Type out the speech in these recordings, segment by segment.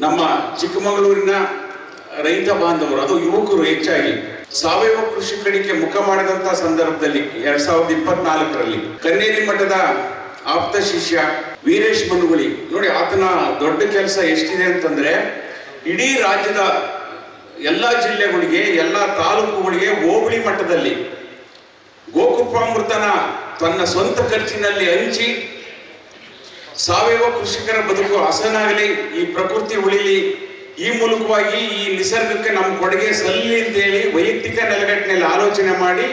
ನಮ್ಮ ಚಿಕ್ಕಮಗಳೂರಿನ ರೈತ ಬಾಂಧವರು, ಅದು ಯುವಕರು ಹೆಚ್ಚಾಗಿ ಸಾವಯವ ಕೃಷಿ ಕಡೆಗೆ ಮುಖ ಮಾಡಿದಂತಹ ಸಂದರ್ಭದಲ್ಲಿ 2024ರಲ್ಲಿ ಕನ್ನೇರಿ ಮಠದ ಆಪ್ತ ಶಿಷ್ಯ ವೀರೇಶ್ ಮನುಗುಳಿ ನೋಡಿ, ಆತನ ದೊಡ್ಡ ಕೆಲಸ ಎಷ್ಟಿದೆ ಅಂತಂದ್ರೆ ಇಡೀ ರಾಜ್ಯದ ಎಲ್ಲ ಜಿಲ್ಲೆಗಳಿಗೆ, ಎಲ್ಲ ತಾಲೂಕುಗಳಿಗೆ ಹೋಬಳಿ ಮಟ್ಟದಲ್ಲಿ ಗೋಕೃಪಾಮೃತನ ತನ್ನ ಸ್ವಂತ ಖರ್ಚಿನಲ್ಲಿ ಹಂಚಿ ಸಾವಯವ ಕೃಷಿಕರ ಬದುಕು ಹಸನಾಗಲಿ, ಈ ಪ್ರಕೃತಿ ಉಳಿಲಿ, ಈ ಮೂಲಕವಾಗಿ ಈ ನಿಸರ್ಗಕ್ಕೆ ನಮ್ಮ ಕೊಡುಗೆ ಸಲ್ಲಿ ಅಂತೇಳಿ ವೈಯಕ್ತಿಕ ನೆಲೆಗಟ್ಟಿನಲ್ಲಿ ಆಲೋಚನೆ ಮಾಡಿ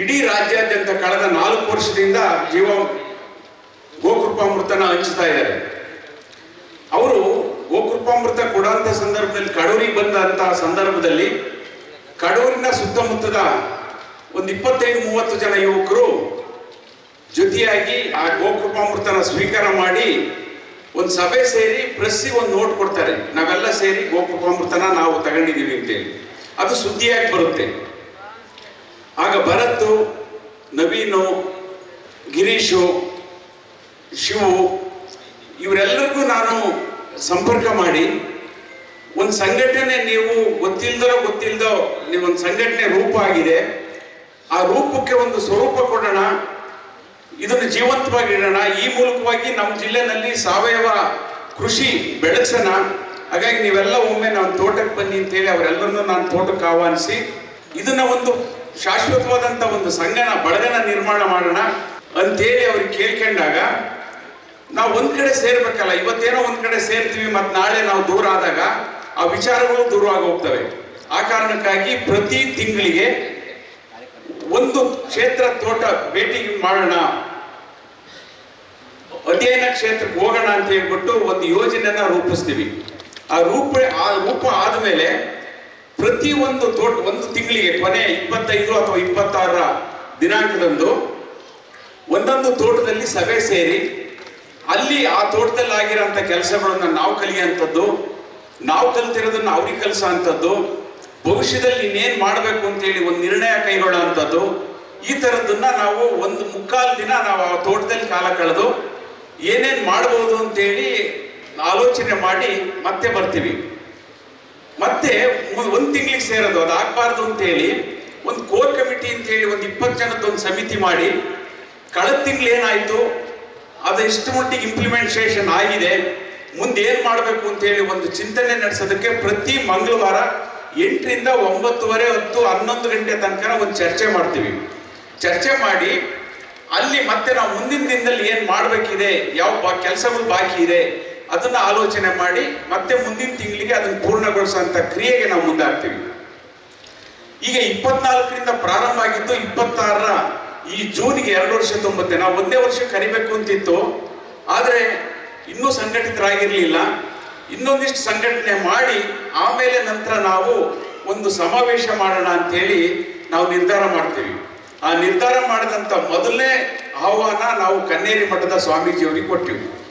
ಇಡೀ ರಾಜ್ಯಾದ್ಯಂತ ಕಳೆದ 4 ವರ್ಷದಿಂದ ಗೋಕೃಪಾಮೃತನ ಹಂಚ್ತಾ ಇದ್ದಾರೆ. ಅವರು ಗೋಕೃಪಾಮೃತ ಕೊಡುವಂತ ಸಂದರ್ಭದಲ್ಲಿ ಕಡೂರಿಗೆ ಬಂದಂತಹ ಸಂದರ್ಭದಲ್ಲಿ ಕಡೂರಿನ ಸುತ್ತಮುತ್ತದ ಒಂದು 25-30 ಜನ ಯುವಕರು ಜೊತೆಯಾಗಿ ಆ ಗೋಕೃಪಾಮೃತನ ಸ್ವೀಕಾರ ಮಾಡಿ ಒಂದು ಸಭೆ ಸೇರಿ ಪ್ರೆಸ್ಸಿಗೆ ಒಂದು ನೋಟ್ ಕೊಡ್ತಾರೆ, ನಾವೆಲ್ಲ ಸೇರಿ ಗೋಕೃಪಾಮೃತನ ನಾವು ತಗೊಂಡಿದ್ದೀವಿ ಅಂತೇಳಿ. ಅದು ಸುದ್ದಿಯಾಗಿ ಬರುತ್ತೆ. ಆಗ ಭರತ್, ನವೀನು, ಗಿರೀಶು, ಶಿವು ಇವರೆಲ್ಲರಿಗೂ ನಾನು ಸಂಪರ್ಕ ಮಾಡಿ ಒಂದು ಸಂಘಟನೆ, ನೀವು ಗೊತ್ತಿಲ್ದೋ ನೀವೊಂದು ಸಂಘಟನೆ ರೂಪ ಆಗಿದೆ, ಆ ರೂಪಕ್ಕೆ ಒಂದು ಸ್ವರೂಪ ಕೊಡೋಣ, ಇದನ್ನು ಜೀವಂತವಾಗಿ ಇಡೋಣ, ಈ ಮೂಲಕವಾಗಿ ನಮ್ಮ ಜಿಲ್ಲೆನಲ್ಲಿ ಸಾವಯವ ಕೃಷಿ ಬೆಳೆಸೋಣ. ಹಾಗಾಗಿ ನೀವೆಲ್ಲ ಒಮ್ಮೆ ನಾನು ತೋಟಕ್ಕೆ ಬನ್ನಿ ಅಂತೇಳಿ ಅವರೆಲ್ಲರನ್ನೂ ನಾನು ತೋಟಕ್ಕೆ ಆಹ್ವಾನಿಸಿ ಇದನ್ನ ಒಂದು ಶಾಶ್ವತವಾದಂಥ ಒಂದು ಸಂಘನ ಬಳಗನ ನಿರ್ಮಾಣ ಮಾಡೋಣ ಅಂತೇಳಿ ಅವ್ರಿಗೆ ಕೇಳ್ಕೊಂಡಾಗ, ನಾವು ಒಂದ್ ಕಡೆ ಸೇರ್ಬೇಕಲ್ಲ, ಇವತ್ತೇನೋ ಒಂದ್ ಕಡೆ ಸೇರ್ತೀವಿ ಮತ್ತು ನಾಳೆ ನಾವು ದೂರ ಆದಾಗ ಆ ವಿಚಾರಗಳು ದೂರವಾಗಿ ಹೋಗ್ತವೆ. ಆ ಕಾರಣಕ್ಕಾಗಿ ಪ್ರತಿ ತಿಂಗಳಿಗೆ ಒಂದು ಕ್ಷೇತ್ರ ತೋಟ ಭೇಟಿ ಮಾಡೋಣ, ಅಧ್ಯಯನ ಕ್ಷೇತ್ರಕ್ಕೆ ಹೋಗೋಣ ಅಂತ ಹೇಳ್ಬಿಟ್ಟು ಒಂದು ಯೋಜನೆಯನ್ನ ರೂಪಿಸ್ತೀವಿ. ಆ ರೂಪ ಆದಮೇಲೆ ಪ್ರತಿ ಒಂದು ತೋಟ ಒಂದು ತಿಂಗಳಿಗೆ ಕೊನೆ 25 ಅಥವಾ 26ರ ದಿನಾಂಕದಂದು ಒಂದೊಂದು ತೋಟದಲ್ಲಿ ಸಭೆ ಸೇರಿ ಅಲ್ಲಿ ಆ ತೋಟದಲ್ಲಿ ಆಗಿರೋಂಥ ಕೆಲಸಗಳನ್ನ ನಾವು ಕಲಿಯುವಂಥದ್ದು, ನಾವು ಕಲ್ತಿರೋದನ್ನ ಅವ್ರಿಗೆ ಕಲಿಸೋ ಅಂಥದ್ದು, ಭವಿಷ್ಯದಲ್ಲಿ ಇನ್ನೇನು ಮಾಡಬೇಕು ಅಂತೇಳಿ ಒಂದು ನಿರ್ಣಯ ಕೈಗೊಳ್ಳೋ ಅಂಥದ್ದು, ಈ ಥರದ್ದನ್ನ ನಾವು ಒಂದು 3/4 ದಿನ ನಾವು ಆ ತೋಟದಲ್ಲಿ ಕಾಲ ಕಳೆದು ಏನೇನು ಮಾಡ್ಬೋದು ಅಂತೇಳಿ ಆಲೋಚನೆ ಮಾಡಿ ಮತ್ತೆ ಬರ್ತೀವಿ. ಮತ್ತೆ 1 ತಿಂಗಳಿಗೆ ಸೇರೋದು, ಅದು ಆಗಬಾರ್ದು ಅಂತೇಳಿ ಒಂದು ಕೋರ್ ಕಮಿಟಿ ಅಂತೇಳಿ ಒಂದು 20 ಜನದೊಂದು ಸಮಿತಿ ಮಾಡಿ ಕಳೆದ ತಿಂಗಳು ಏನಾಯಿತು, ಅದು ಎಷ್ಟು ಮಟ್ಟಿಗೆ ಇಂಪ್ಲಿಮೆಂಟೇಷನ್ ಆಗಿದೆ, ಮುಂದೆ ಏನು ಮಾಡಬೇಕು ಅಂತೇಳಿ ಒಂದು ಚಿಂತನೆ ನಡೆಸೋದಕ್ಕೆ ಪ್ರತಿ ಮಂಗಳವಾರ 8ರಿಂದ 9:30, 10, 11 ಗಂಟೆ ತನಕ ಒಂದು ಚರ್ಚೆ ಮಾಡ್ತೀವಿ. ಚರ್ಚೆ ಮಾಡಿ ಅಲ್ಲಿ ಮತ್ತೆ ನಾವು ಮುಂದಿನ ದಿನದಲ್ಲಿ ಏನು ಮಾಡಬೇಕಿದೆ, ಯಾವ ಕೆಲಸಗಳು ಬಾಕಿ ಇದೆ ಅದನ್ನ ಆಲೋಚನೆ ಮಾಡಿ ಮತ್ತೆ ಮುಂದಿನ ತಿಂಗಳಿಗೆ ಅದನ್ನು ಪೂರ್ಣಗೊಳಿಸುವಂತ ಕ್ರಿಯೆಗೆ ನಾವು ಮುಂದಾಗ್ತೀವಿ. ಈಗ 24ರಿಂದ ಪ್ರಾರಂಭ ಆಗಿದ್ದು 26ರ ಈ ಜೂನ್ಗೆ 2 ವರ್ಷ ತುಂಬುತ್ತೆ. ನಾವು 1ನೇ ವರ್ಷ ಕರಿಬೇಕು ಅಂತಿತ್ತು, ಆದರೆ ಇನ್ನೂ ಸಂಘಟಿತರಾಗಿರ್ಲಿಲ್ಲ. ಇನ್ನೊಂದಿಷ್ಟು ಸಂಘಟನೆ ಮಾಡಿ ಆಮೇಲೆ ನಂತರ ನಾವು ಒಂದು ಸಮಾವೇಶ ಮಾಡೋಣ ಅಂತೇಳಿ ನಾವು ನಿರ್ಧಾರ ಮಾಡ್ತೀವಿ. ಆ ನಿರ್ಧಾರ ಮಾಡಿದಂಥ ಮೊದಲನೇ ಆಹ್ವಾನ ನಾವು ಕನ್ನೇರಿ ಮಠದ ಸ್ವಾಮೀಜಿಯವರಿಗೆ ಕೊಟ್ಟಿವಿ.